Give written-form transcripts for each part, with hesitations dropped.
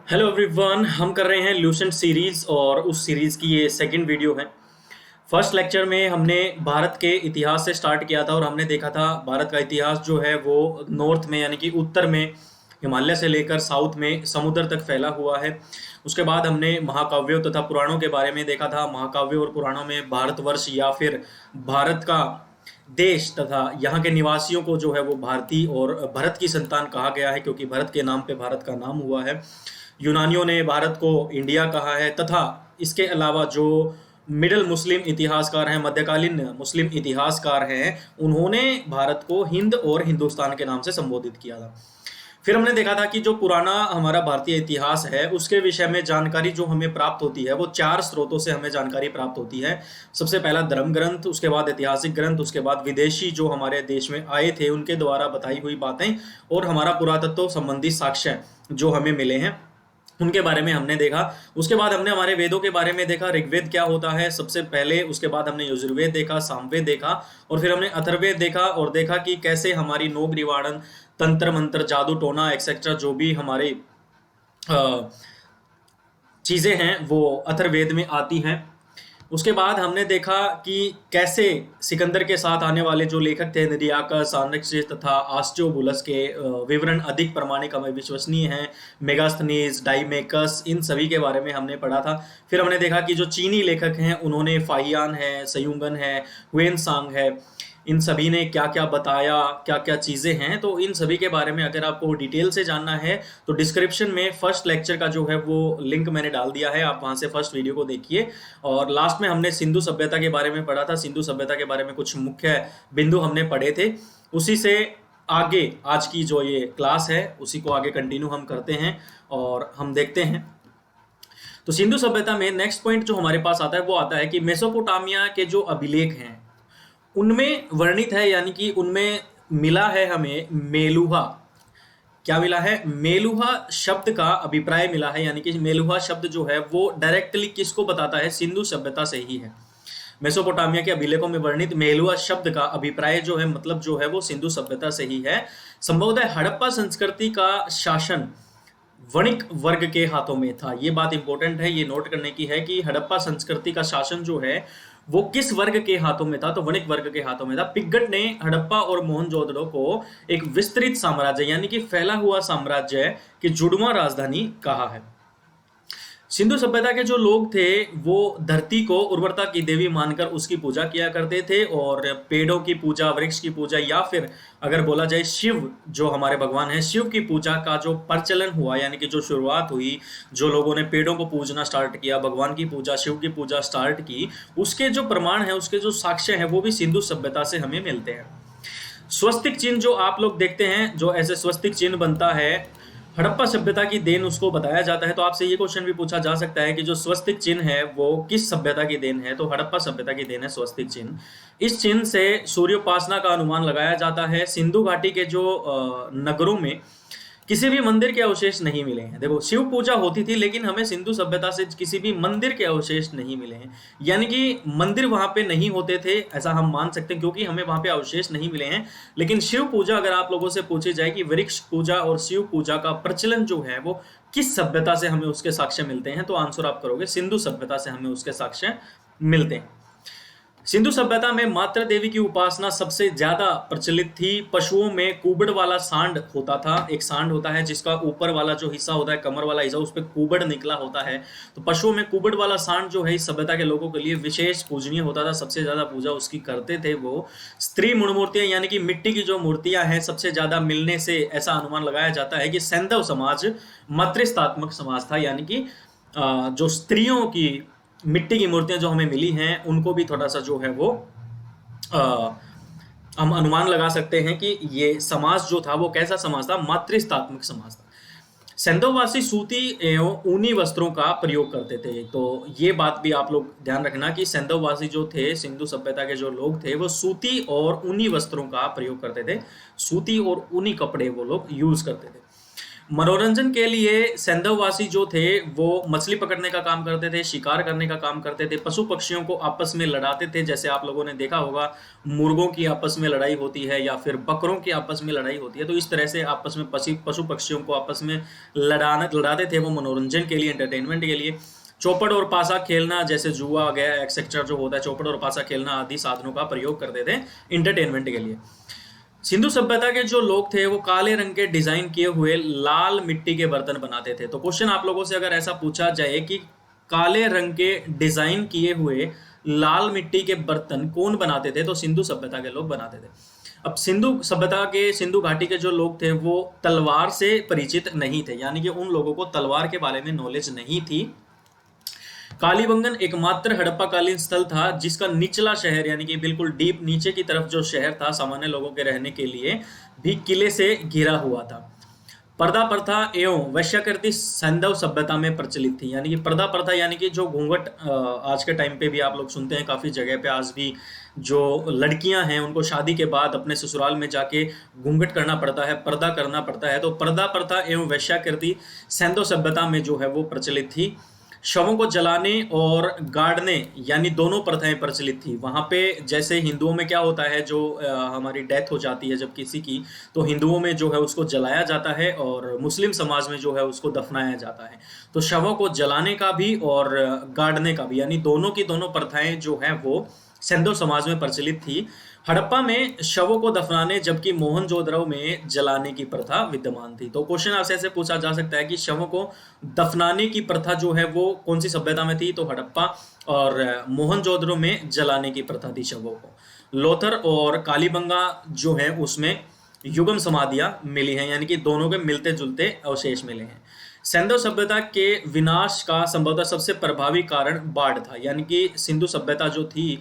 Hello everyone, हम कर रहे हैं ल्यूसेंट सीरीज और उस सीरीज की ये सेकंड वीडियो है। फर्स्ट लेक्चर में हमने भारत के इतिहास से स्टार्ट किया था और हमने देखा था भारत का इतिहास जो है वो नॉर्थ में यानी कि उत्तर में हिमालय से लेकर साउथ में समुद्र तक फैला हुआ है। उसके बाद हमने महाकाव्यों तथा पुराणों के बारे में देखा था। महाकाव्यों और पुराणों में भारतवर्ष या फिर भारत का देश तथा यहाँ के निवासियों को जो है वो भारतीय और भरत की संतान कहा गया है, क्योंकि भरत के नाम पे भारत का नाम हुआ है। यूनानियों ने भारत को इंडिया कहा है तथा इसके अलावा जो मिडल मुस्लिम इतिहासकार हैं, मध्यकालीन मुस्लिम इतिहासकार हैं, उन्होंने भारत को हिंद और हिंदुस्तान के नाम से संबोधित किया था। फिर हमने देखा था कि जो पुराना हमारा भारतीय इतिहास है उसके विषय में जानकारी जो हमें प्राप्त होती है वो चार स्रोतों से हमें जानकारी प्राप्त होती है। सबसे पहला धर्म ग्रंथ, उसके बाद ऐतिहासिक ग्रंथ, उसके बाद विदेशी जो हमारे देश में आए थे उनके द्वारा बताई हुई बातें और हमारा पुरातत्व संबंधी साक्ष्य जो हमें मिले हैं उनके बारे में हमने देखा। उसके बाद हमने हमारे वेदों के बारे में देखा, ऋग्वेद क्या होता है सबसे पहले, उसके बाद हमने यजुर्वेद देखा, सामवेद देखा और फिर हमने अथर्ववेद देखा और देखा कि कैसे हमारी नोक निवारण, तंत्र मंत्र, जादू टोना एक्सेट्रा जो भी हमारे चीज़ें हैं वो अथर्ववेद में आती हैं। उसके बाद हमने देखा कि कैसे सिकंदर के साथ आने वाले जो लेखक थे निर्याकस, आर्यभट्ट तथा आस्ट्रोबुलस के विवरण अधिक प्रामाणिक हमें विश्वसनीय हैं। मेगास्थनीज, डाइमेकस, इन सभी के बारे में हमने पढ़ा था। फिर हमने देखा कि जो चीनी लेखक हैं उन्होंने फाहियान है, सयुंगन है, हुएनसांग है, इन सभी ने क्या क्या बताया, क्या क्या चीज़ें हैं। तो इन सभी के बारे में अगर आपको डिटेल से जानना है तो डिस्क्रिप्शन में फर्स्ट लेक्चर का जो है वो लिंक मैंने डाल दिया है, आप वहाँ से फर्स्ट वीडियो को देखिए। और लास्ट में हमने सिंधु सभ्यता के बारे में पढ़ा था। सिंधु सभ्यता के बारे में कुछ मुख्य बिंदु हमने पढ़े थे। उसी से आगे आज की जो ये क्लास है उसी को आगे कंटिन्यू हम करते हैं और हम देखते हैं। तो सिंधु सभ्यता में नेक्स्ट पॉइंट जो हमारे पास आता है वो आता है कि मेसोपोटामिया के जो अभिलेख हैं उनमें वर्णित है, यानी कि उनमें मिला है हमें मेलुहा। क्या मिला है? मेलुहा शब्द का अभिप्राय मिला है, यानी कि मेलुहा शब्द जो है वो डायरेक्टली किसको बताता है? सिंधु सभ्यता से ही है। मेसोपोटामिया के अभिलेखों में वर्णित मेलुहा शब्द का अभिप्राय जो है, मतलब जो है वो सिंधु सभ्यता से ही है। संभवतः हड़प्पा संस्कृति का शासन वणिक वर्ग के हाथों में था। ये बात इंपॉर्टेंट है, ये नोट करने की है कि हड़प्पा संस्कृति का शासन जो है वो किस वर्ग के हाथों में था? तो वणिक वर्ग के हाथों में था। पिग्गट ने हड़प्पा और मोहनजोदड़ो को एक विस्तृत साम्राज्य यानी कि फैला हुआ साम्राज्य की जुड़वां राजधानी कहा है। सिंधु सभ्यता के जो लोग थे वो धरती को उर्वरता की देवी मानकर उसकी पूजा किया करते थे और पेड़ों की पूजा, वृक्ष की पूजा या फिर अगर बोला जाए शिव जो हमारे भगवान हैं, शिव की पूजा का जो प्रचलन हुआ यानी कि जो शुरुआत हुई, जो लोगों ने पेड़ों को पूजना स्टार्ट किया, भगवान की पूजा, शिव की पूजा स्टार्ट की, उसके जो प्रमाण है, उसके जो साक्ष्य है वो भी सिंधु सभ्यता से हमें मिलते हैं। स्वस्तिक चिन्ह जो आप लोग देखते हैं, जो ऐसे स्वस्तिक चिन्ह बनता है, हड़प्पा सभ्यता की देन उसको बताया जाता है। तो आपसे ये क्वेश्चन भी पूछा जा सकता है कि जो स्वस्तिक चिन्ह है वो किस सभ्यता की देन है? तो हड़प्पा सभ्यता की देन है स्वस्तिक चिन्ह। इस चिन्ह से सूर्योपासना का अनुमान लगाया जाता है। सिंधु घाटी के जो नगरों में किसी भी मंदिर के अवशेष नहीं मिले हैं। देखो, शिव पूजा होती थी लेकिन हमें सिंधु सभ्यता से किसी भी मंदिर के अवशेष नहीं मिले हैं, यानी कि मंदिर वहां पे नहीं होते थे ऐसा हम मान सकते हैं, क्योंकि हमें वहां पे अवशेष नहीं मिले हैं। लेकिन शिव पूजा अगर आप लोगों से पूछी जाए कि वृक्ष पूजा और शिव पूजा का प्रचलन जो है वो किस सभ्यता से हमें उसके साक्ष्य मिलते हैं, तो आंसर आप करोगे सिंधु सभ्यता से हमें उसके साक्ष्य मिलते हैं। सिंधु सभ्यता में मातृ देवी की उपासना सबसे ज्यादा प्रचलित थी। पशुओं में कुबड़ वाला सांड होता था। एक सांड होता है जिसका ऊपर वाला जो हिस्सा होता है, कमर वाला हिस्सा, उस पर कुबड़ निकला होता है। तो पशुओं में कुबड़ वाला सांड जो है इस सभ्यता के लोगों के लिए विशेष पूजनीय होता था। सबसे ज्यादा पूजा उसकी करते थे वो। स्त्री मूर्तियां यानी कि मिट्टी की जो मूर्तियां हैं सबसे ज्यादा मिलने से ऐसा अनुमान लगाया जाता है कि सैंधव समाज मातृस्थात्मक समाज था, यानी कि जो स्त्रियों की मिट्टी की मूर्तियां जो हमें मिली हैं उनको भी थोड़ा सा जो है वो आ, हम अनुमान लगा सकते हैं कि ये समाज जो था वो कैसा समाज था? मातृस्थात्मक समाज था। सैंधववासी सूती एवं ऊनी वस्त्रों का प्रयोग करते थे। तो ये बात भी आप लोग ध्यान रखना कि सैंधववासी जो थे, सिंधु सभ्यता के जो लोग थे, वो सूती और ऊनी वस्त्रों का प्रयोग करते थे। सूती और ऊनी कपड़े वो लोग यूज करते थे। मनोरंजन के लिए सैंधववासी जो थे वो मछली पकड़ने का काम करते थे, शिकार करने का काम करते थे, पशु पक्षियों को आपस में लड़ाते थे। जैसे आप लोगों ने देखा होगा मुर्गों की आपस में लड़ाई होती है या फिर बकरों की आपस में लड़ाई होती है, तो इस तरह से आपस में पशु पक्षियों को आपस में लड़ाते थे वो मनोरंजन के लिए, एंटरटेनमेंट के लिए। चौपड़ और पासा खेलना, जैसे जुआ गया एक्सेट्रा जो होता है, चौपड़ और पासा खेलना आदि साधनों का प्रयोग करते थे इंटरटेनमेंट के लिए। सिंधु सभ्यता के जो लोग थे वो काले रंग के डिजाइन किए हुए लाल मिट्टी के बर्तन बनाते थे। तो क्वेश्चन आप लोगों से अगर ऐसा पूछा जाए कि काले रंग के डिजाइन किए हुए लाल मिट्टी के बर्तन कौन बनाते थे, तो सिंधु सभ्यता के लोग बनाते थे। अब सिंधु सभ्यता के, सिंधु घाटी के जो लोग थे वो तलवार से परिचित नहीं थे, यानी कि उन लोगों को तलवार के बारे में नॉलेज नहीं थी। कालीबंगन एकमात्र हड़प्पाकालीन स्थल था जिसका निचला शहर, यानी कि बिल्कुल डीप नीचे की तरफ जो शहर था सामान्य लोगों के रहने के लिए, भी किले से घिरा हुआ था। पर्दा प्रथा एवं वेश्याकृति सैंधव सभ्यता में प्रचलित थी, यानी कि पर्दा प्रथा यानी कि जो घूंघट आज के टाइम पे भी आप लोग सुनते हैं, काफी जगह पे आज भी जो लड़कियां हैं उनको शादी के बाद अपने ससुराल में जाके घूंघट करना पड़ता है, पर्दा करना पड़ता है। तो पर्दा प्रथा एवं वेश्याकृति सैंधव सभ्यता में जो है वो प्रचलित थी। शवों को जलाने और गाड़ने यानी दोनों प्रथाएं प्रचलित थी वहां पे। जैसे हिंदुओं में क्या होता है, जो हमारी डेथ हो जाती है जब किसी की, तो हिंदुओं में जो है उसको जलाया जाता है और मुस्लिम समाज में जो है उसको दफनाया जाता है। तो शवों को जलाने का भी और गाड़ने का भी, यानी दोनों की दोनों प्रथाएं जो है वो सैंधव समाज में प्रचलित थी। हड़प्पा में शवों को दफनाने जबकि मोहनजोदड़ो में जलाने की प्रथा विद्यमान थी। तो क्वेश्चन आपसे ऐसे पूछा जा सकता है कि शवों को दफनाने की प्रथा जो है वो कौन सी सभ्यता में थी, तो हड़प्पा, और मोहनजोदड़ो में जलाने की प्रथा थी शवों को। लोथर और कालीबंगा जो है उसमें युगम समाधियां मिली हैं, यानी कि दोनों के मिलते जुलते अवशेष मिले हैं। सैंधव सभ्यता के विनाश का संभवतः सबसे प्रभावी कारण बाढ़ था, यानी कि सिंधु सभ्यता जो थी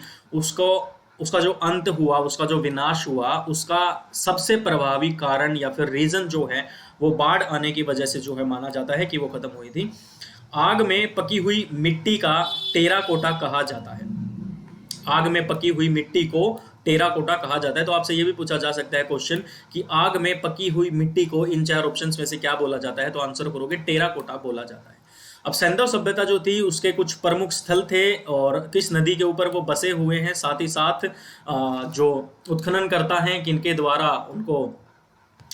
उसका जो अंत हुआ, उसका जो विनाश हुआ, उसका सबसे प्रभावी कारण या फिर रीजन जो है वो बाढ़ आने की वजह से जो है माना जाता है कि वो खत्म हुई थी। आग में पकी हुई मिट्टी का टेराकोटा कहा जाता है। आग में पकी हुई मिट्टी को टेराकोटा कहा जाता है। तो आपसे ये भी पूछा जा सकता है क्वेश्चन कि आग में पकी हुई मिट्टी को इन चार ऑप्शंस में से क्या बोला जाता है, तो आंसर करोगे टेराकोटा बोला जाता है। अब सैंधव सभ्यता जो थी उसके कुछ प्रमुख स्थल थे और किस नदी के ऊपर वो बसे हुए हैं, साथ ही साथ जो उत्खनन करता है किनके द्वारा उनको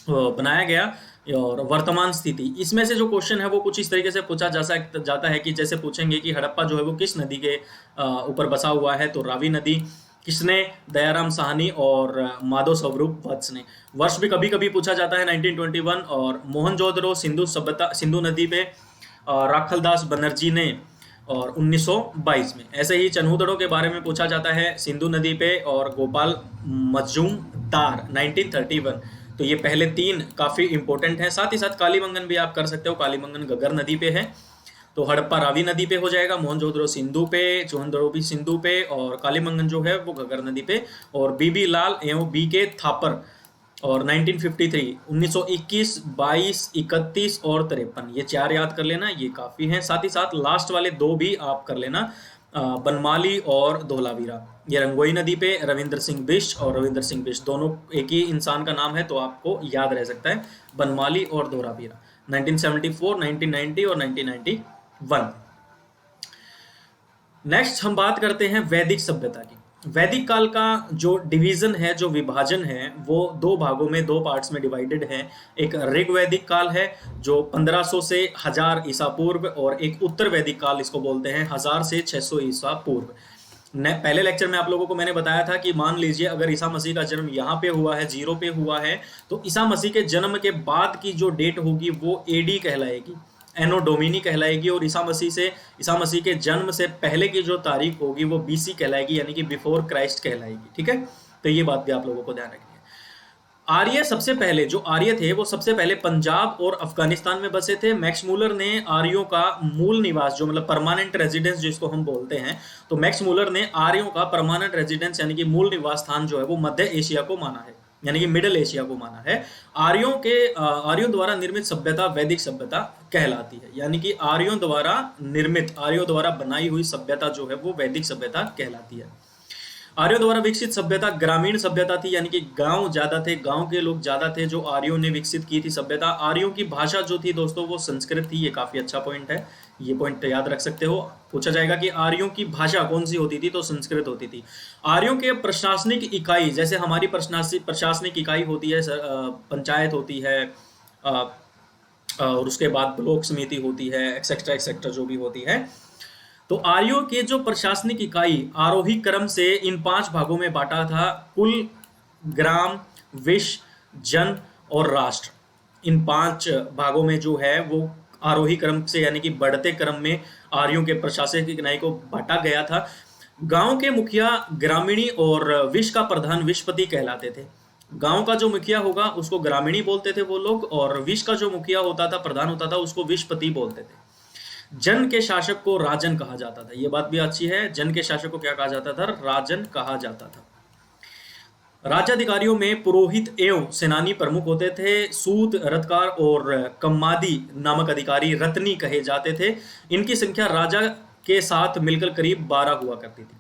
बनाया गया, और वर्तमान स्थिति। इसमें से जो क्वेश्चन है वो कुछ इस तरीके से पूछा जाता है कि जैसे पूछेंगे कि हड़प्पा जो है वो किस नदी के ऊपर बसा हुआ है, तो रावी नदी। किसने? दयाराम साहनी और माधव स्वरूप वत्स ने। वर्ष भी कभी कभी पूछा जाता है 1921। और मोहनजोदड़ो सिंधु नदी पे राखलदास बनर्जी ने, और 1922 में। ऐसे ही चन्हूदड़ों के बारे में पूछा जाता है सिंधु नदी पे, और गोपाल मजूमदार 1931। तो ये पहले तीन काफी इंपॉर्टेंट हैं। साथ ही साथ कालीबंगन भी आप कर सकते हो, कालीबंगन घग्गर नदी पे है। तो हड़प्पा रावी नदी पे हो जाएगा, मोहनजोदड़ो सिंधु पे, चौहनदड़ो भी सिंधु पे, और कालीबंगन जो है वो घग्गर नदी पे। और बीबी लाल एवं बी के थापर और 1953, 1921, 22, 31 और 53, ये चार याद कर लेना, ये काफी हैं। साथ ही साथ लास्ट वाले दो भी आप कर लेना, बनमाली और धोलावीरा। ये रंगोई नदी पे रविंद्र सिंह बिष्ट, और रविंद्र सिंह बिष्ट दोनों एक ही इंसान का नाम है, तो आपको याद रह सकता है बनमाली और धोलावीरा। 1974, 1990 और 1991। नेक्स्ट हम बात करते हैं वैदिक सभ्यता की। वैदिक काल का जो डिवीजन है, जो विभाजन है, वो दो भागों में, दो पार्ट्स में डिवाइडेड है। एक ऋग वैदिक काल है जो 1500 से 1000 ईसा पूर्व, और एक उत्तर वैदिक काल इसको बोलते हैं 1000 से 600 ईसा पूर्व। पहले लेक्चर में आप लोगों को मैंने बताया था कि मान लीजिए अगर ईसा मसीह का जन्म यहाँ पे हुआ है, 0 पे हुआ है, तो ईसा मसीह के जन्म के बाद की जो डेट होगी वो एडी कहलाएगी, एनो डोमिनी कहलाएगी। और ईसा मसीह के जन्म से पहले की जो तारीख होगी वो बीसी कहलाएगी, यानी कि बिफोर क्राइस्ट कहलाएगी। ठीक है, तो ये बात भी आप लोगों को ध्यान रखनी है। आर्य सबसे पहले, जो आर्य थे वो सबसे पहले पंजाब और अफगानिस्तान में बसे थे। मैक्स मूलर ने आर्यों का मूल निवास, जो मतलब परमानेंट रेजिडेंस जिसको हम बोलते हैं, तो मैक्स मूलर ने आर्यों का परमानेंट रेजिडेंस यानी कि मूल निवास स्थान जो है वो मध्य एशिया को माना है, यानी कि मिडिल एशिया को माना है। आर्यों द्वारा निर्मित सभ्यता वैदिक सभ्यता कहलाती है, यानी कि आर्यों द्वारा निर्मित, आर्यों द्वारा बनाई हुई सभ्यता जो है वो वैदिक सभ्यता कहलाती है। आर्यों द्वारा विकसित सभ्यता ग्रामीण सभ्यता थी, यानी कि गांव ज्यादा थे, गांव के लोग ज्यादा थे जो आर्यों ने विकसित की थी सभ्यता। आर्यों की भाषा जो थी दोस्तों वो संस्कृत थी, ये काफी अच्छा पॉइंट है, ये पॉइंट याद रख सकते हो। पूछा जाएगा कि आर्यों की भाषा कौन सी होती थी, तो संस्कृत होती थी। आर्यों के प्रशासनिक इकाई, जैसे हमारी प्रशासनिक इकाई होती है, पंचायत होती है, और उसके बाद ब्लॉक समिति होती है, एक्सेट्रा एक्सेट्रा जो भी होती है। तो आर्यों के जो प्रशासनिक इकाई आरोही क्रम से इन 5 भागों में बांटा था: कुल, ग्राम, विश्व, जन और राष्ट्र। इन 5 भागों में जो है वो आरोही क्रम से यानी कि बढ़ते क्रम में आर्यों के प्रशासनिक इकाई को बांटा गया था। गांव के मुखिया ग्रामीणी और विश्व का प्रधान विश्वपति कहलाते थे। गांव का जो मुखिया होगा उसको ग्रामीणी बोलते थे वो लोग, और विश्व का जो मुखिया होता था, प्रधान होता था, उसको विश्वपति बोलते थे। जन के शासक को राजन कहा जाता था, ये बात भी अच्छी है। जन के शासक को क्या कहा जाता था? राजन कहा जाता था। राज्याधिकारियों में पुरोहित एवं सेनानी प्रमुख होते थे। सूत, रथकार और कम्मादी नामक अधिकारी रत्नी कहे जाते थे। इनकी संख्या राजा के साथ मिलकर करीब 12 हुआ करती थी।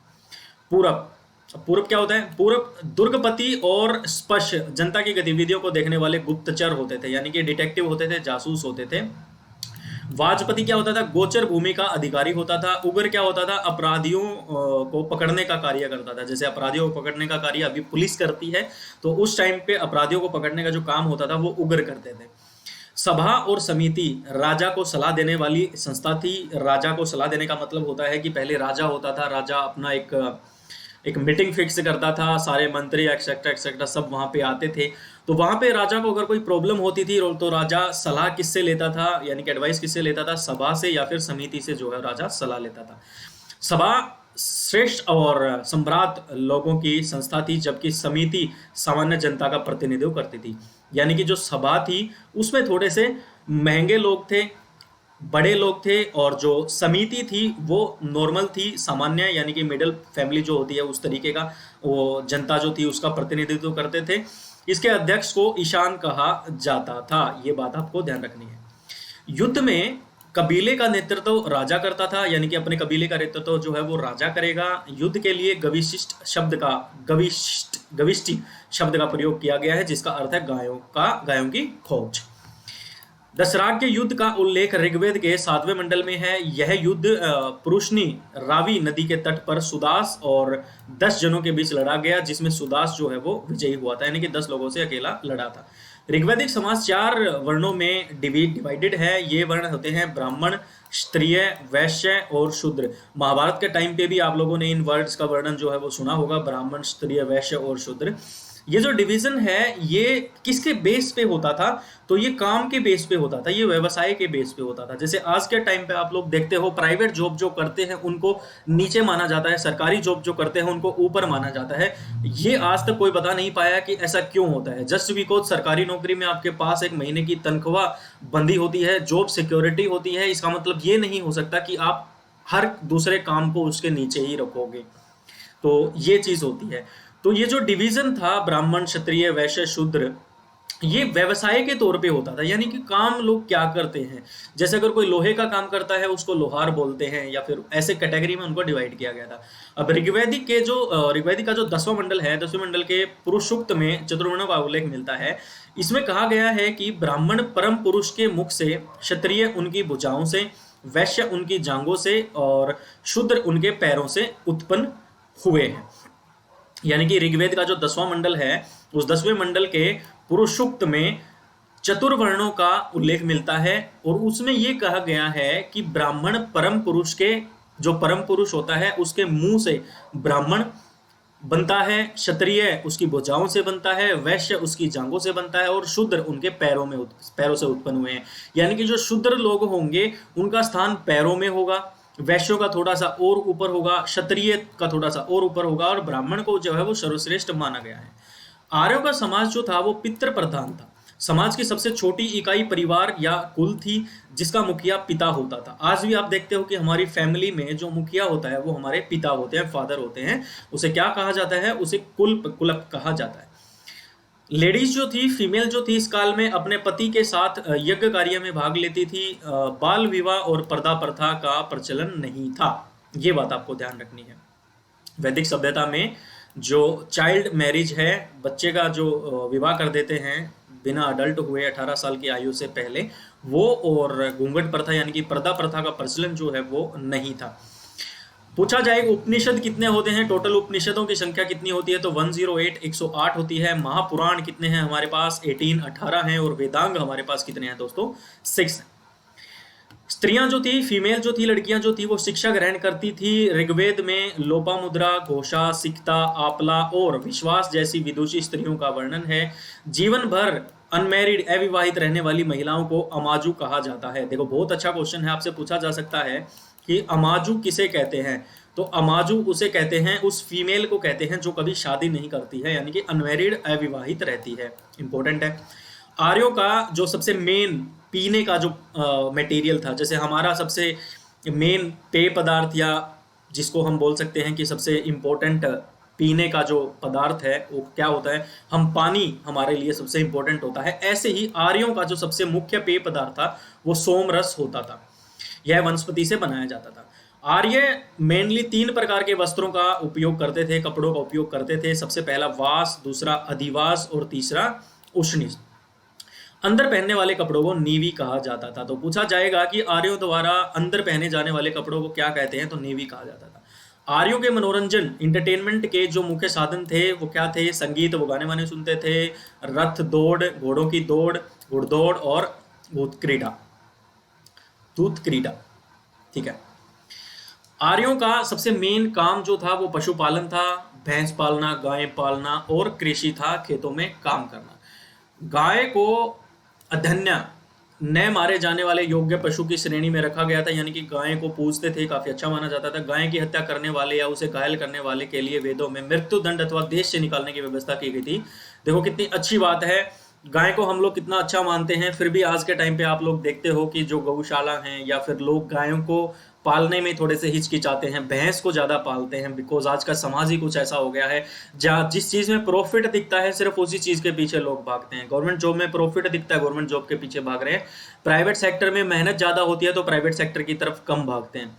पूरब, पूरब क्या होता है? पूरब दुर्गपति और स्पश जनता की गतिविधियों को देखने वाले गुप्तचर होते थे, यानी कि डिटेक्टिव होते थे, जासूस होते थे। वाजपति क्या होता था? गोचर भूमि का अधिकारी होता था। उग्र क्या होता था? अपराधियों को पकड़ने का कार्य करता था। जैसे अपराधियों को पकड़ने का कार्य अभी पुलिस करती है, तो उस टाइम पे अपराधियों को पकड़ने का जो काम होता था वो उग्र करते थे। सभा और समिति राजा को सलाह देने वाली संस्था थी। राजा को सलाह देने का मतलब होता है कि पहले राजा होता था, राजा अपना एक मीटिंग फिक्स करता था, सारे मंत्री एक्सेट्रा एक्सेट्रा सब वहां पे आते थे। तो वहां पे राजा को अगर कोई प्रॉब्लम होती थी तो राजा सलाह किससे लेता था, यानी कि एडवाइस किससे लेता था? सभा से या फिर समिति से जो है राजा सलाह लेता था। सभा श्रेष्ठ और सम्राट लोगों की संस्था थी, जबकि समिति सामान्य जनता का प्रतिनिधित्व करती थी। यानी कि जो सभा थी उसमें थोड़े से महंगे लोग थे, बड़े लोग थे, और जो समिति थी वो नॉर्मल थी, सामान्य, यानी कि मिडिल फैमिली जो होती है उस तरीके का वो जनता जो थी उसका प्रतिनिधित्व करते थे। इसके अध्यक्ष को ईशान कहा जाता था, ये बात आपको ध्यान रखनी है। युद्ध में कबीले का नेतृत्व राजा करता था, यानी कि अपने कबीले का नेतृत्व जो है वो राजा करेगा। युद्ध के लिए गविष्टि शब्द का प्रयोग किया गया है, जिसका अर्थ है गायों की खोज। दशराग के युद्ध का उल्लेख ऋग्वेद के 7वें मंडल में है। यह युद्ध पुरुषनी रावी नदी के तट पर सुदास और 10 जनों के बीच लड़ा गया, जिसमें सुदास जो है वो विजयी हुआ था, यानी कि 10 लोगों से अकेला लड़ा था। ऋग्वैदिक समाज 4 वर्णों में डिवाइडेड है। ये वर्ण होते हैं ब्राह्मण, क्षत्रिय, वैश्य और शूद्र। महाभारत के टाइम पे भी आप लोगों ने इन वर्ड्स का वर्णन जो है वो सुना होगा, ब्राह्मण, क्षत्रिय, वैश्य और शूद्र। ये जो डिवीजन है ये किसके बेस पे होता था? तो ये काम के बेस पे होता था, ये व्यवसाय के बेस पे होता था। जैसे आज के टाइम पे आप लोग देखते हो प्राइवेट जॉब जो करते हैं उनको नीचे माना जाता है, सरकारी जॉब जो करते हैं उनको ऊपर माना जाता है। ये आज तक कोई बता नहीं पाया कि ऐसा क्यों होता है। जस्ट बिकॉज सरकारी नौकरी में आपके पास एक महीने की तनख्वाह बंदी होती है, जॉब सिक्योरिटी होती है, इसका मतलब ये नहीं हो सकता कि आप हर दूसरे काम को उसके नीचे ही रखोगे। तो ये चीज होती है। तो ये जो डिवीजन था ब्राह्मण, क्षत्रिय, वैश्य, शूद्र, ये व्यवसाय के तौर पे होता था, यानी कि काम लोग क्या करते हैं। जैसे अगर कोई लोहे का काम करता है उसको लोहार बोलते हैं, या फिर ऐसे कैटेगरी में उनको डिवाइड किया गया था। अब ऋग्वेदिक का जो 10वां मंडल है, 10वें मंडल के पुरुष सूक्त में चतुर्वर्णों का उल्लेख मिलता है। इसमें कहा गया है कि ब्राह्मण परम पुरुष के मुख से, क्षत्रिय उनकी भुजाओं से, वैश्य उनकी जांघों से और शूद्र उनके पैरों से उत्पन्न हुए हैं। यानी कि ऋग्वेद का जो 10वां मंडल है उस 10वें मंडल के पुरुष सूक्त में चतुर्वर्णों का उल्लेख मिलता है, और उसमें यह कहा गया है कि ब्राह्मण परम पुरुष के, जो परम पुरुष होता है उसके मुंह से ब्राह्मण बनता है, क्षत्रिय उसकी भुजाओं से बनता है, वैश्य उसकी जांघों से बनता है, और शूद्र उनके पैरों से उत्पन्न हुए हैं। यानी कि जो शूद्र लोग होंगे उनका स्थान पैरों में होगा, वैश्यों का थोड़ा सा और ऊपर होगा, क्षत्रिय का थोड़ा सा और ऊपर होगा, और ब्राह्मण को जो है वो सर्वश्रेष्ठ माना गया है। आर्यों का समाज जो था वो पितृ प्रधान था। समाज की सबसे छोटी इकाई परिवार या कुल थी, जिसका मुखिया पिता होता था। आज भी आप देखते हो कि हमारी फैमिली में जो मुखिया होता है वो हमारे पिता होते हैं, फादर होते हैं। उसे क्या कहा जाता है? उसे कुलप कहा जाता है। लेडीज जो थी, फीमेल जो थी, इस काल में अपने पति के साथ यज्ञ कार्य में भाग लेती थी। बाल विवाह और पर्दा प्रथा का प्रचलन नहीं था, ये बात आपको ध्यान रखनी है। वैदिक सभ्यता में जो चाइल्ड मैरिज है, बच्चे का जो विवाह कर देते हैं बिना अडल्ट हुए 18 साल की आयु से पहले, वो और घूंघट प्रथा यानी कि पर्दा प्रथा का प्रचलन जो है वो नहीं था। पूछा जाए उपनिषद कितने होते हैं, टोटल उपनिषदों की संख्या कितनी होती है, तो 108 108 होती है। महापुराण कितने हैं हमारे पास, 18 18 हैं। और वेदांग हमारे पास कितने हैं दोस्तों, 6। स्त्रियां जो थी, फीमेल जो थी, लड़कियां जो थी, वो शिक्षा ग्रहण करती थी। ऋग्वेद में लोपामुद्रा, घोषा, सिक्ता, आपला और विश्वास जैसी विदुषी स्त्रियों का वर्णन है। जीवन भर अनमैरिड, अविवाहित रहने वाली महिलाओं को अमाजू कहा जाता है। देखो बहुत अच्छा क्वेश्चन है, आपसे पूछा जा सकता है कि अमाजू किसे कहते हैं, तो अमाजू उसे कहते हैं, उस फीमेल को कहते हैं जो कभी शादी नहीं करती है, यानी कि अनमैरिड, अविवाहित रहती है। इंपॉर्टेंट है। आर्यों का जो सबसे मेन पीने का जो मटेरियल था, जैसे हमारा सबसे मेन पेय पदार्थ या जिसको हम बोल सकते हैं कि सबसे इम्पोर्टेंट पीने का जो पदार्थ है वो क्या होता है, हम पानी हमारे लिए सबसे इम्पोर्टेंट होता है। ऐसे ही आर्यों का जो सबसे मुख्य पेय पदार्थ था वो सोम रस होता था। यह वनस्पति से बनाया जाता था। आर्य मेनली 3 प्रकार के वस्त्रों का उपयोग करते थे, कपड़ों का उपयोग करते थे। सबसे पहला वास, दूसरा अधिवास और तीसरा उष्णिज। अंदर पहनने वाले कपड़ों को नीवी कहा जाता था। तो पूछा जाएगा कि आर्यों द्वारा अंदर पहने जाने वाले कपड़ों को क्या कहते हैं, तो नीवी कहा जाता था। आर्यों के मनोरंजन, इंटरटेनमेंट के जो मुख्य साधन थे वो क्या थे, संगीत, वो गाने वाने सुनते थे, रथ दौड़, घोड़ों की दौड़, घुड़दौड़ और दूत क्रीड़ा। ठीक है। आर्यों का सबसे मेन काम जो था वो पशुपालन था, भैंस पालना, गाय पालना और कृषि था, खेतों में काम करना। गाय को अधन्या, न मारे जाने वाले योग्य पशु की श्रेणी में रखा गया था, यानी कि गाय को पूजते थे, काफी अच्छा माना जाता था। गाय की हत्या करने वाले या उसे घायल करने वाले के लिए वेदों में मृत्यु दंड अथवा देश से निकालने की व्यवस्था की गई थी। देखो कितनी अच्छी बात है, गाय को हम लोग कितना अच्छा मानते हैं, फिर भी आज के टाइम पे आप लोग देखते हो कि जो गौशाला हैं या फिर लोग गायों को पालने में थोड़े से हिचकिचाते हैं, भैंस को ज़्यादा पालते हैं, बिकॉज आज का समाज ही कुछ ऐसा हो गया है जहाँ जिस चीज़ में प्रॉफिट दिखता है सिर्फ उसी चीज़ के पीछे लोग भागते हैं। गवर्नमेंट जॉब में प्रॉफिट दिखता है, गवर्नमेंट जॉब के पीछे भाग रहे हैं। प्राइवेट सेक्टर में मेहनत ज़्यादा होती है तो प्राइवेट सेक्टर की तरफ कम भागते हैं।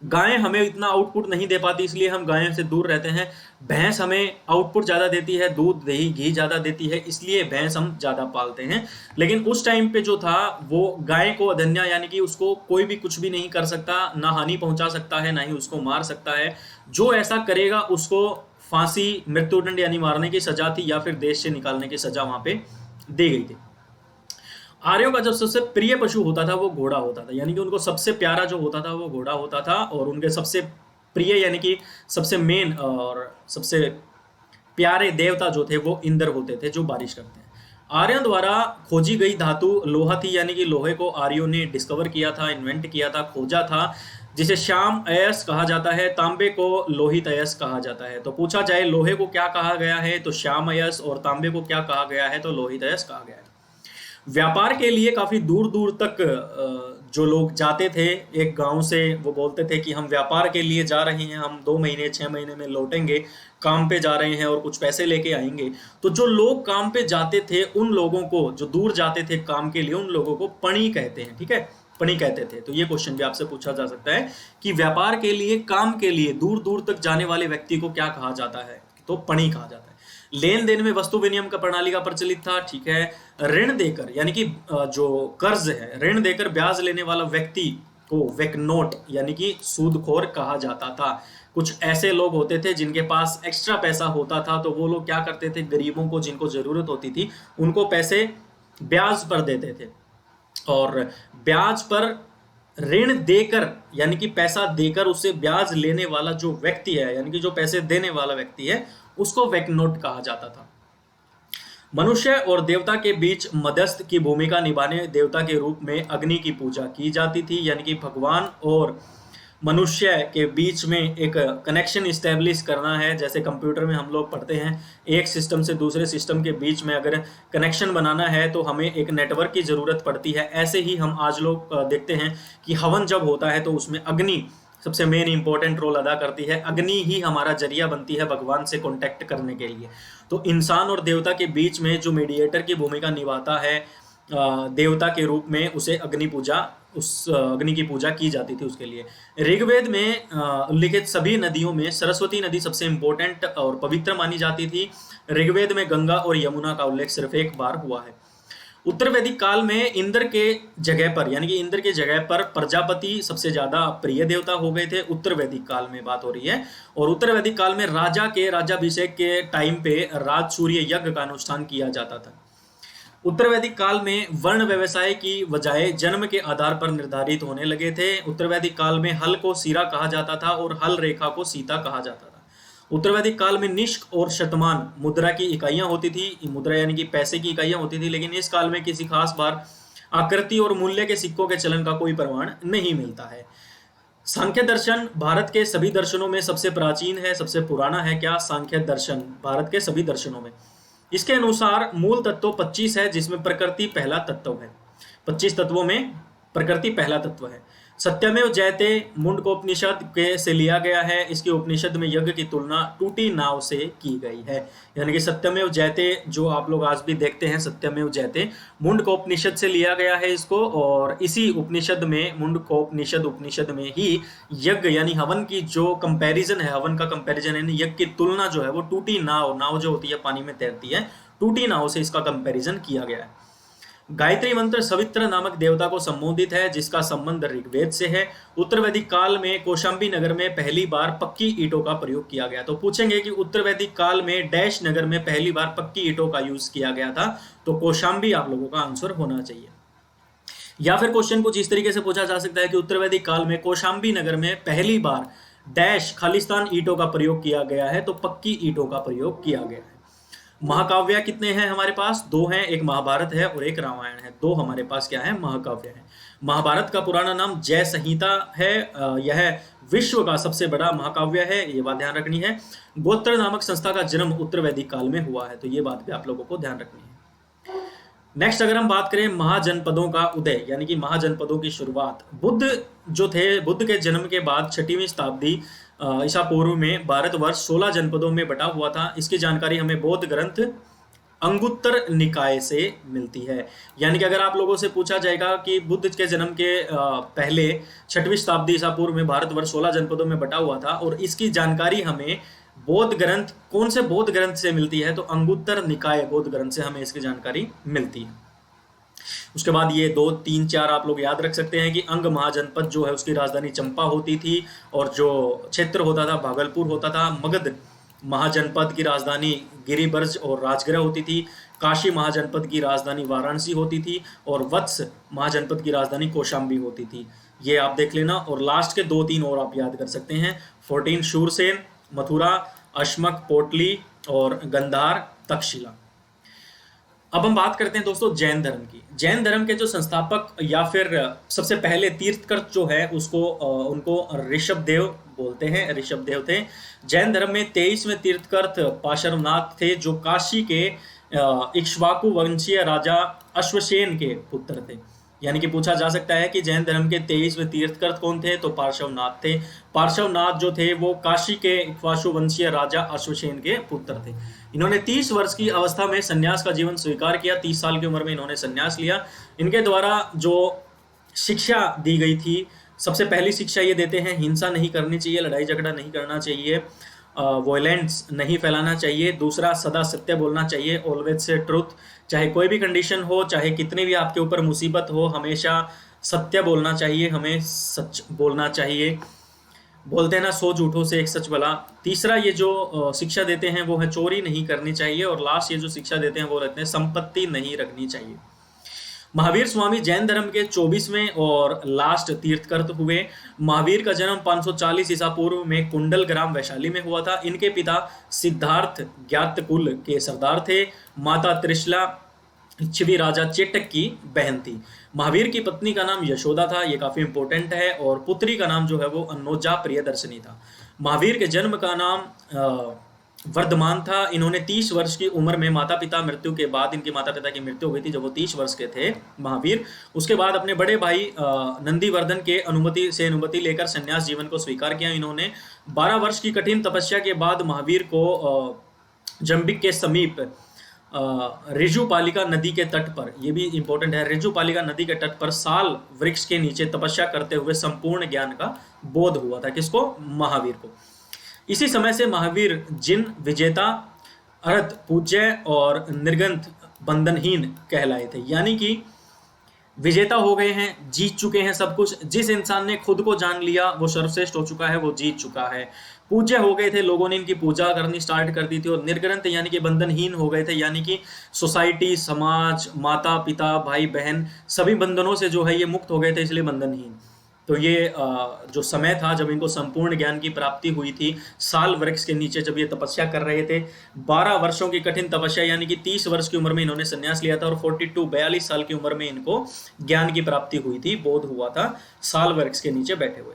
गाय हमें इतना आउटपुट नहीं दे पाती, इसलिए हम गायों से दूर रहते हैं। भैंस हमें आउटपुट ज़्यादा देती है, दूध, दही, घी ज़्यादा देती है, इसलिए भैंस हम ज़्यादा पालते हैं। लेकिन उस टाइम पे जो था वो गाय को अधन्या, यानी कि उसको कोई भी कुछ भी नहीं कर सकता, ना हानि पहुंचा सकता है, ना ही उसको मार सकता है। जो ऐसा करेगा उसको फांसी, मृत्युदंड यानी मारने की सजा थी, या फिर देश से निकालने की सजा वहां पे दी गई थी। आर्यों का जो सबसे प्रिय पशु होता था वो घोड़ा होता था, यानी कि उनको सबसे प्यारा जो होता था वो घोड़ा होता था। और उनके सबसे प्रिय यानी कि सबसे मेन और सबसे प्यारे देवता जो थे वो इंद्र होते थे, जो बारिश करते हैं। आर्यों द्वारा खोजी गई धातु लोहा थी, यानी कि लोहे को आर्यों ने डिस्कवर किया था, इन्वेंट किया था, खोजा था, जिसे श्याम अयस कहा जाता है। तांबे को लोहित अयस कहा जाता है। तो पूछा जाए लोहे को क्या कहा गया है, तो श्याम अयस, और तांबे को क्या कहा गया है, तो लोहित अयस कहा गया है। व्यापार के लिए काफी दूर दूर तक जो लोग जाते थे एक गांव से, वो बोलते थे कि हम व्यापार के लिए जा रहे हैं, हम 2 महीने 6 महीने में लौटेंगे, काम पे जा रहे हैं और कुछ पैसे लेके आएंगे। तो जो लोग काम पे जाते थे उन लोगों को, जो दूर जाते थे काम के लिए, उन लोगों को पणी कहते हैं। ठीक है, पणी कहते थे। तो ये क्वेश्चन भी आपसे पूछा जा सकता है कि व्यापार के लिए, काम के लिए दूर दूर तक जाने वाले व्यक्ति को क्या कहा जाता है, तो पणी कहा जाता है। लेन देन में वस्तु विनिमय का प्रणाली का प्रचलित था। ठीक है। ऋण देकर, यानी कि जो कर्ज है, ऋण देकर ब्याज लेने वाला व्यक्ति को वेकनोट यानी कि सूदखोर कहा जाता था। कुछ ऐसे लोग होते थे जिनके पास एक्स्ट्रा पैसा होता था, तो वो लोग क्या करते थे, गरीबों को, जिनको जरूरत होती थी, उनको पैसे ब्याज पर देते थे। और ब्याज पर ऋण देकर, यानी कि पैसा देकर उससे ब्याज लेने वाला जो व्यक्ति है, यानी कि जो पैसे देने वाला व्यक्ति है, उसको वेकनोट कहा जाता था। मनुष्य और देवता के बीच मध्यस्थ की भूमिका निभाने देवता के रूप में अग्नि की पूजा की जाती थी, यानी कि भगवान और मनुष्य के बीच में एक कनेक्शन इस्टेब्लिश करना है। जैसे कंप्यूटर में हम लोग पढ़ते हैं, एक सिस्टम से दूसरे सिस्टम के बीच में अगर कनेक्शन बनाना है तो हमें एक नेटवर्क की ज़रूरत पड़ती है। ऐसे ही हम आज लोग देखते हैं कि हवन जब होता है तो उसमें अग्नि सबसे मेन इंपॉर्टेंट रोल अदा करती है। अग्नि ही हमारा जरिया बनती है भगवान से कांटेक्ट करने के लिए। तो इंसान और देवता के बीच में जो मीडिएटर की भूमिका निभाता है देवता के रूप में, उसे अग्नि पूजा उस अग्नि की पूजा की जाती थी उसके लिए। ऋग्वेद में उल्लिखित सभी नदियों में सरस्वती नदी सबसे इंपॉर्टेंट और पवित्र मानी जाती थी। ऋग्वेद में गंगा और यमुना का उल्लेख सिर्फ एक बार हुआ है। उत्तर वैदिक काल में इंद्र के जगह पर, यानी कि इंद्र के जगह पर प्रजापति सबसे ज्यादा प्रिय देवता हो गए थे। उत्तर वैदिक काल में बात हो रही है। और उत्तर वैदिक काल में राजा के राज्याभिषेक के टाइम पे राज सूर्य यज्ञ का अनुष्ठान किया जाता था। उत्तर वैदिक काल में वर्ण व्यवसाय की बजाय जन्म के आधार पर निर्धारित होने लगे थे। उत्तर वैदिक काल में हल को सीरा कहा जाता था और हल रेखा को सीता कहा जाता था। उत्तर वैदिक काल में निष्क और शतमान मुद्रा की इकाइयां होती थी। मुद्रा यानी कि पैसे की इकाइयां होती थी, लेकिन इस काल में किसी खास बार आकृति और मूल्य के सिक्कों के चलन का कोई प्रमाण नहीं मिलता है। सांख्य दर्शन भारत के सभी दर्शनों में सबसे प्राचीन है, सबसे पुराना है। क्या? सांख्य दर्शन भारत के सभी दर्शनों में। इसके अनुसार मूल तत्व 25 है, जिसमें प्रकृति पहला तत्व है। 25 तत्वों में प्रकृति पहला तत्व है। सत्यमेव जयते मुंडकोपनिषद के से लिया गया है। इसके उपनिषद में यज्ञ की तुलना टूटी नाव से की गई है। यानी कि सत्यमेव जयते जो आप लोग आज भी देखते हैं, सत्यमेव जयते मुंडकोपनिषद से लिया गया है इसको। और इसी उपनिषद में, मुंडकोपनिषद उपनिषद में ही यज्ञ यानी हवन की जो कंपैरिजन है, हवन का कंपैरिजन यानी यज्ञ की तुलना जो है वो टूटी नाव, नाव जो होती है पानी में तैरती है, टूटी नाव से इसका कंपैरिजन किया गया है। गायत्री मंत्र सवित्र नामक देवता को संबोधित है, जिसका संबंध ऋग्वेद से है। उत्तर वैदिक काल में कौशाम्बी नगर में पहली बार पक्की ईंटों का प्रयोग किया गया। तो पूछेंगे कि उत्तर वैदिक काल में डैश नगर में पहली बार पक्की ईंटों का यूज किया गया था, तो कौशाम्बी आप लोगों का आंसर होना चाहिए। या फिर क्वेश्चन कुछ इस तरीके से पूछा जा सकता है कि उत्तर वैदिक काल में कौशाम्बी नगर में पहली बार डैश खालिस्तान ईंटों का प्रयोग किया गया है, तो पक्की ईंटों का प्रयोग किया गया है। महाकाव्य कितने हैं हमारे पास? 2 हैं, एक महाभारत है और एक रामायण है। 2 हमारे पास क्या है? महाकाव्य है। महाभारत का पुराना नाम जय संहिता है। यह विश्व का सबसे बड़ा महाकाव्य है, ये बात ध्यान रखनी है। गोत्र नामक संस्था का जन्म उत्तर वैदिक काल में हुआ है, तो ये बात भी आप लोगों को ध्यान रखनी है। नेक्स्ट अगर हम बात करें महाजनपदों का उदय, यानी कि महाजनपदों की शुरुआत, बुद्ध जो थे, बुद्ध के जन्म के बाद 6वीं शताब्दी ईसा पूर्व में भारतवर्ष 16 जनपदों में बटा हुआ था। इसकी जानकारी हमें बौद्ध ग्रंथ अंगुत्तर निकाय से मिलती है। यानी कि अगर आप लोगों से पूछा जाएगा कि बुद्ध के जन्म के पहले 6वीं शताब्दी ईसा पूर्व में भारतवर्ष 16 जनपदों में बटा हुआ था, और इसकी जानकारी हमें बौद्ध ग्रंथ, कौन से बौद्ध ग्रंथ से मिलती है? तो अंगुत्तर निकाय बौद्ध ग्रंथ से हमें इसकी जानकारी मिलती है। उसके बाद ये 2, 3, 4 आप लोग याद रख सकते हैं कि अंग महाजनपद जो है उसकी राजधानी चंपा होती थी, और जो क्षेत्र होता था भागलपुर होता था। मगध महाजनपद की राजधानी गिरिब्रज और राजगृह होती थी। काशी महाजनपद की राजधानी वाराणसी होती थी, और वत्स महाजनपद की राजधानी कौशाम्बी होती थी। ये आप देख लेना। और लास्ट के 2-3 और आप याद कर सकते हैं। 14 शूरसेन, मथुरा, अश्मक, पोटली और गंधार, तक्षशिला। अब हम बात करते हैं दोस्तों जैन धर्म की। जैन धर्म के जो संस्थापक या फिर सबसे पहले तीर्थकर जो है उसको उनको ऋषभदेव बोलते हैं, ऋषभदेव थे। जैन धर्म में 23वें तीर्थकर पार्श्वनाथ थे, जो काशी के इक्ष्वाकु वंशीय राजा अश्वसेन के पुत्र थे। यानी कि पूछा जा सकता है कि जैन धर्म के 23वें तीर्थकर कौन थे? तो पार्श्वनाथ थे। पार्श्वनाथ जो थे वो काशी के इक्ष्वाकु वंशीय राजा अश्वसेन के पुत्र थे। इन्होंने 30 वर्ष की अवस्था में सन्यास का जीवन स्वीकार किया। 30 साल की उम्र में इन्होंने सन्यास लिया। इनके द्वारा जो शिक्षा दी गई थी, सबसे पहली शिक्षा ये देते हैं, हिंसा नहीं करनी चाहिए, लड़ाई झगड़ा नहीं करना चाहिए, वॉयलेंस नहीं फैलाना चाहिए। दूसरा, सदा सत्य बोलना चाहिए, ऑलवेज से ट्रुथ। चाहे कोई भी कंडीशन हो, चाहे कितनी भी आपके ऊपर मुसीबत हो, हमेशा सत्य बोलना चाहिए, हमें सच बोलना चाहिए। बोलते हैं ना, 100 झूठों से एक सच भला। तीसरा ये जो शिक्षा देते हैं वो है चोरी नहीं करनी चाहिए। और लास्ट ये जो शिक्षा देते हैं वो रहते हैं संपत्ति नहीं रखनी चाहिए। महावीर स्वामी जैन धर्म के 24वें और लास्ट तीर्थकर हुए। महावीर का जन्म 540 ईसा पूर्व में कुंडल ग्राम वैशाली में हुआ था। इनके पिता सिद्धार्थ ज्ञातकुल के सरदार थे। माता त्रिशला लिच्छवी राजा चेटक की बहन थी। महावीर की पत्नी का नाम यशोदा था, ये काफी इंपॉर्टेंट है। और पुत्री का नाम जो है वो अन्नोजा प्रियदर्शनी था। महावीर के जन्म का नाम वर्धमान था। इन्होंने 30 वर्ष की उम्र में माता पिता मृत्यु के बाद, इनके माता पिता की मृत्यु हो गई थी जब वो 30 वर्ष के थे महावीर। उसके बाद अपने बड़े भाई नंदीवर्धन के अनुमति लेकर संन्यास जीवन को स्वीकार किया। इन्होंने 12 वर्ष की कठिन तपस्या के बाद महावीर को जंबिक के समीप ऋजुपालिका नदी के तट पर, ये भी इंपॉर्टेंट है, ऋजुपालिका नदी के तट पर साल वृक्ष के नीचे तपस्या करते हुए संपूर्ण ज्ञान का बोध हुआ था। किसको? महावीर को। इसी समय से महावीर जिन विजेता, अर्थ, पूज्य और निर्गंथ बंधनहीन कहलाए थे। यानी कि विजेता हो गए हैं, जीत चुके हैं सब कुछ। जिस इंसान ने खुद को जान लिया वो सर्वश्रेष्ठ हो चुका है, वो जीत चुका है। पूज्य हो गए थे, लोगों ने इनकी पूजा करनी स्टार्ट कर दी थी। और निर्ग्रंथ यानी कि बंधनहीन हो गए थे, यानी कि सोसाइटी, समाज, माता पिता, भाई बहन, सभी बंधनों से जो है ये मुक्त हो गए थे, इसलिए बंधनहीन। तो ये जो समय था जब इनको संपूर्ण ज्ञान की प्राप्ति हुई थी, साल वृक्ष के नीचे जब ये तपस्या कर रहे थे, 12 वर्षों की कठिन तपस्या, यानी कि 30 वर्ष की उम्र में इन्होंने संन्यास लिया था और 42 साल की उम्र में इनको ज्ञान की प्राप्ति हुई थी, बोध हुआ था, साल वृक्ष के नीचे बैठे हुए।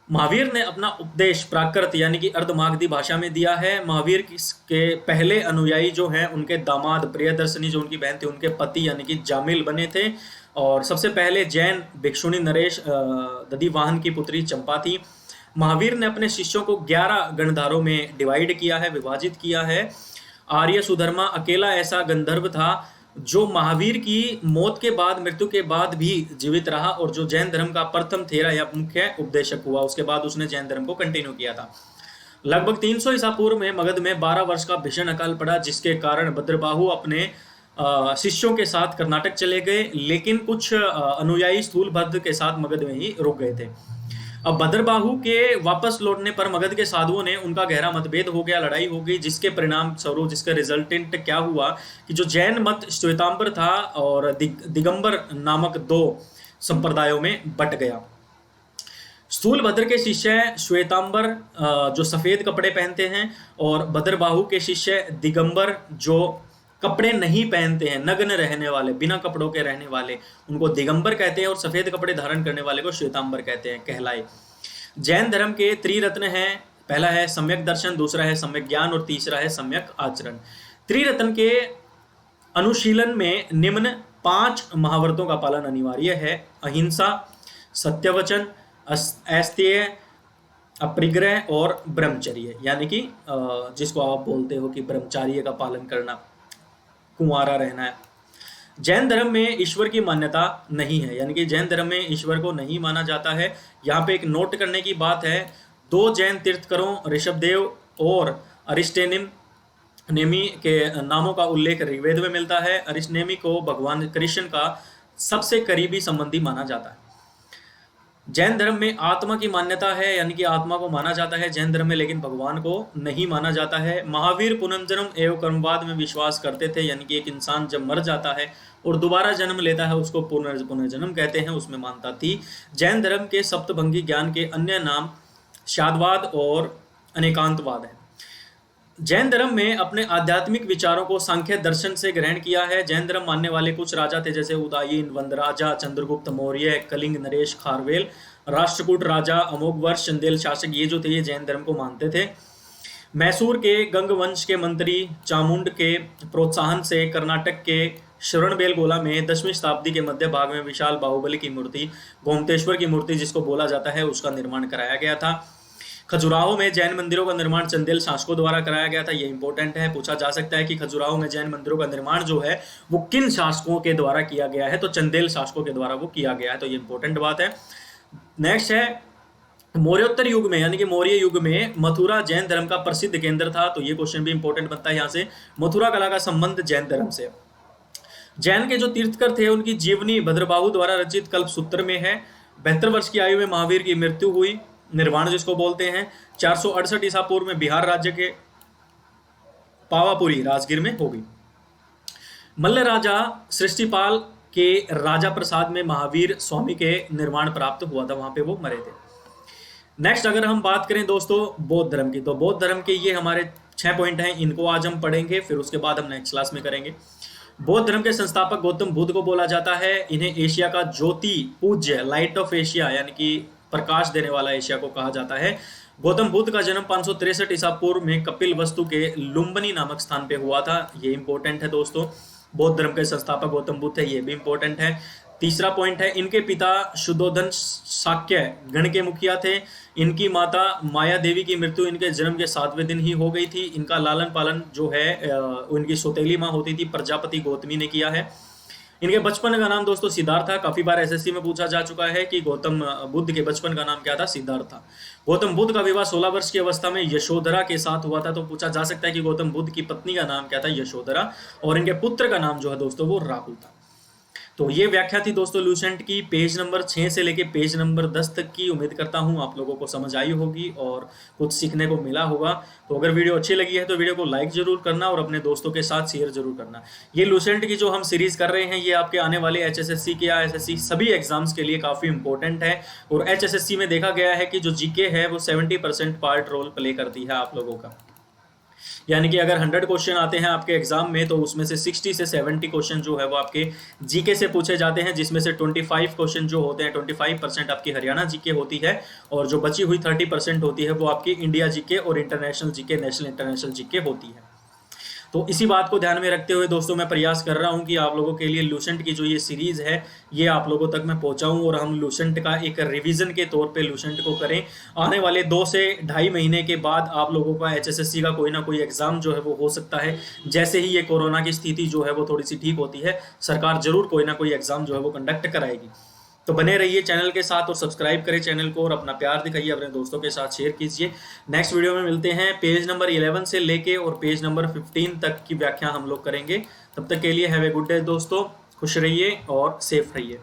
महावीर ने अपना उपदेश प्राकृत यानी कि अर्धमागधी भाषा में दिया है। महावीर के पहले अनुयायी जो हैं उनके दामाद प्रियदर्शनी, जो उनकी बहन थी, उनके पति यानी कि जामिल बने थे। और सबसे पहले जैन भिक्षुणी नरेश दधिवाहन की पुत्री चंपा थी। महावीर ने अपने शिष्यों को 11 गणधारों में डिवाइड किया है, विभाजित किया है। आर्य सुधर्मा अकेला ऐसा गंधर्व था जो महावीर की मौत के बाद, मृत्यु के बाद भी जीवित रहा और जो जैन धर्म का प्रथम थेरा या मुख्य उपदेशक हुआ। उसके बाद उसने जैन धर्म को कंटिन्यू किया था। लगभग 300 ईसा पूर्व में मगध में 12 वर्ष का भीषण अकाल पड़ा, जिसके कारण भद्रबाहु अपने शिष्यों के साथ कर्नाटक चले गए, लेकिन कुछ अनुयायी स्थूलभद्र के साथ मगध में ही रुक गए थे। अब भद्रबाहु के वापस लौटने पर मगध के साधुओं ने उनका गहरा मतभेद हो गया, लड़ाई हो गई, जिसके परिणाम स्वरूप, जिसका रिजल्टेंट क्या हुआ कि जो जैन मत श्वेतांबर था और दिगंबर नामक 2 संप्रदायों में बट गया। स्थूलभद्र के शिष्य श्वेतांबर जो सफेद कपड़े पहनते हैं, और भद्रबाहु के शिष्य दिगंबर जो कपड़े नहीं पहनते हैं, नग्न रहने वाले, बिना कपड़ों के रहने वाले, उनको दिगंबर कहते हैं, और सफेद कपड़े धारण करने वाले को श्वेतांबर कहते हैं, कहलाए। जैन धर्म के त्रिरत्न हैं, पहला है सम्यक दर्शन, दूसरा है सम्यक ज्ञान और तीसरा है सम्यक आचरण। त्रिरत्न के अनुशीलन में निम्न 5 महाव्रतों का पालन अनिवार्य है: अहिंसा, सत्यवचन, अस्तेय, अपरिग्रह और ब्रह्मचर्य। यानी कि जिसको आप बोलते हो कि ब्रह्मचर्य का पालन करना, कुंवारा रहना है। जैन धर्म में ईश्वर की मान्यता नहीं है, यानी कि जैन धर्म में ईश्वर को नहीं माना जाता है। यहाँ पे एक नोट करने की बात है, 2 जैन तीर्थकरों ऋषभदेव और अरिस्टेनेमी के नामों का उल्लेख ऋग्वेद में मिलता है। अरिस्टेनेमी को भगवान कृष्ण का सबसे करीबी संबंधी माना जाता है। जैन धर्म में आत्मा की मान्यता है, यानी कि आत्मा को माना जाता है जैन धर्म में, लेकिन भगवान को नहीं माना जाता है। महावीर पुनर्जन्म एवं कर्मवाद में विश्वास करते थे, यानी कि एक इंसान जब मर जाता है और दोबारा जन्म लेता है उसको पुनर्जन्म कहते हैं, उसमें मानता थी। जैन धर्म के सप्तभंगी ज्ञान के अन्य नाम शाद्वाद और अनेकांतवाद है। जैन धर्म में अपने आध्यात्मिक विचारों को सांख्य दर्शन से ग्रहण किया है। जैन धर्म मानने वाले कुछ राजा थे, जैसे उदायीन, वंदराजा, चंद्रगुप्त मौर्य, कलिंग नरेश खारवेल, राष्ट्रकूट राजा, अमोघवर्ष, चंदेल शासक, ये जो थे ये जैन धर्म को मानते थे। मैसूर के गंगवंश के मंत्री चामुंड के प्रोत्साहन से कर्नाटक के श्रवणबेलगोला में 10वीं शताब्दी के मध्य भाग में विशाल बाहुबली की मूर्ति, गोमतेश्वर की मूर्ति जिसको बोला जाता है, उसका निर्माण कराया गया था। खजुराहो में जैन मंदिरों का निर्माण चंदेल शासकों द्वारा कराया गया था। ये इंपॉर्टेंट है, पूछा जा सकता है कि खजुराहो में जैन मंदिरों का निर्माण जो है वो किन शासकों के द्वारा किया गया है, तो चंदेल शासकों के द्वारा वो किया गया है, तो ये इंपॉर्टेंट बात है। नेक्स्ट है, मौर्योत्तर युग में यानी कि मौर्य युग में मथुरा जैन धर्म का प्रसिद्ध केंद्र था, तो ये क्वेश्चन भी इंपॉर्टेंट बनता है यहाँ से। मथुरा कला का संबंध जैन धर्म से। जैन के जो तीर्थकर थे उनकी जीवनी भद्रबाहु द्वारा रचित कल्पसूत्र में है। 72 वर्ष की आयु में महावीर की मृत्यु हुई, निर्वाण जिसको बोलते हैं। 468 ईसा पूर्व में बिहार राज्य के पावापुरी राजगीर में होगी। मल्ल राजा सृष्टिपाल के राजा प्रसाद में महावीर स्वामी के निर्माण प्राप्त हुआ था, वहां पे वो मरे थे। नेक्स्ट अगर हम बात करें दोस्तों बौद्ध धर्म की, तो बौद्ध धर्म के ये हमारे 6 पॉइंट हैं, इनको आज हम पढ़ेंगे, फिर उसके बाद हम नेक्स्ट क्लास में करेंगे। बौद्ध धर्म के संस्थापक गौतम बुद्ध को बोला जाता है। इन्हें एशिया का ज्योति पूज्य, लाइट ऑफ एशिया यानी कि प्रकाश देने वाला एशिया को कहा जाता है। गौतम बुद्ध का जन्म 563 ईसा पूर्व में कपिल वस्तु के लुम्बिनी नामक स्थान पे हुआ था। ये इंपॉर्टेंट है दोस्तों। बौद्ध धर्म के संस्थापक गौतम बुद्ध है, ये भी इंपॉर्टेंट है। तीसरा पॉइंट है, इनके पिता शुद्धोधन शाक्य गण के मुखिया थे। इनकी माता माया देवी की मृत्यु इनके जन्म के 7वें दिन ही हो गई थी। इनका लालन पालन जो है उनकी सौतेली माँ होती थी प्रजापति गौतमी ने किया है। इनके बचपन का नाम दोस्तों सिद्धार्थ था। काफी बार एसएससी में पूछा जा चुका है कि गौतम बुद्ध के बचपन का नाम क्या था, सिद्धार्थ था। गौतम बुद्ध का विवाह 16 वर्ष की अवस्था में यशोधरा के साथ हुआ था। तो पूछा जा सकता है कि गौतम बुद्ध की पत्नी का नाम क्या था, यशोधरा, और इनके पुत्र का नाम जो है दोस्तों वो राहुल था। तो ये व्याख्या थी दोस्तों लूसेंट की पेज नंबर 6 से लेके पेज नंबर 10 तक की। उम्मीद करता हूँ आप लोगों को समझ आई होगी और कुछ सीखने को मिला होगा। तो अगर वीडियो अच्छी लगी है तो वीडियो को लाइक जरूर करना और अपने दोस्तों के साथ शेयर जरूर करना। ये लूसेंट की जो हम सीरीज कर रहे हैं ये आपके आने वाले एचएसएससी के या एसएससी सभी एग्जाम्स के लिए काफी इंपॉर्टेंट है। और एचएसएससी में देखा गया है कि जो जीके है वो 70% पार्ट रोल प्ले करती है आप लोगों का। यानी कि अगर 100 क्वेश्चन आते हैं आपके एग्जाम में तो उसमें से 60 से 70 क्वेश्चन जो है वो आपके जीके से पूछे जाते हैं, जिसमें से 25 क्वेश्चन जो होते हैं 25% आपकी हरियाणा जीके होती है और जो बची हुई 30% होती है वो आपकी इंडिया जीके और international GK, national international GK होती है। तो इसी बात को ध्यान में रखते हुए दोस्तों मैं प्रयास कर रहा हूं कि आप लोगों के लिए लूसेंट की जो ये सीरीज है ये आप लोगों तक मैं पहुंचाऊं और हम लूसेंट का एक रिवीजन के तौर पे लूसेंट को करें। आने वाले 2 से ढाई महीने के बाद आप लोगों का एचएसएससी का कोई ना कोई एग्जाम जो है वो हो सकता है। जैसे ही ये कोरोना की स्थिति जो है वो थोड़ी सी ठीक होती है, सरकार जरूर कोई ना कोई एग्जाम जो है वो कंडक्ट कराएगी। तो बने रहिए चैनल के साथ और सब्सक्राइब करें चैनल को और अपना प्यार दिखाइए, अपने दोस्तों के साथ शेयर कीजिए। नेक्स्ट वीडियो में मिलते हैं। पेज नंबर 11 से लेके और पेज नंबर 15 तक की व्याख्या हम लोग करेंगे। तब तक के लिए हैव ए गुड डे दोस्तों, खुश रहिए और सेफ रहिए।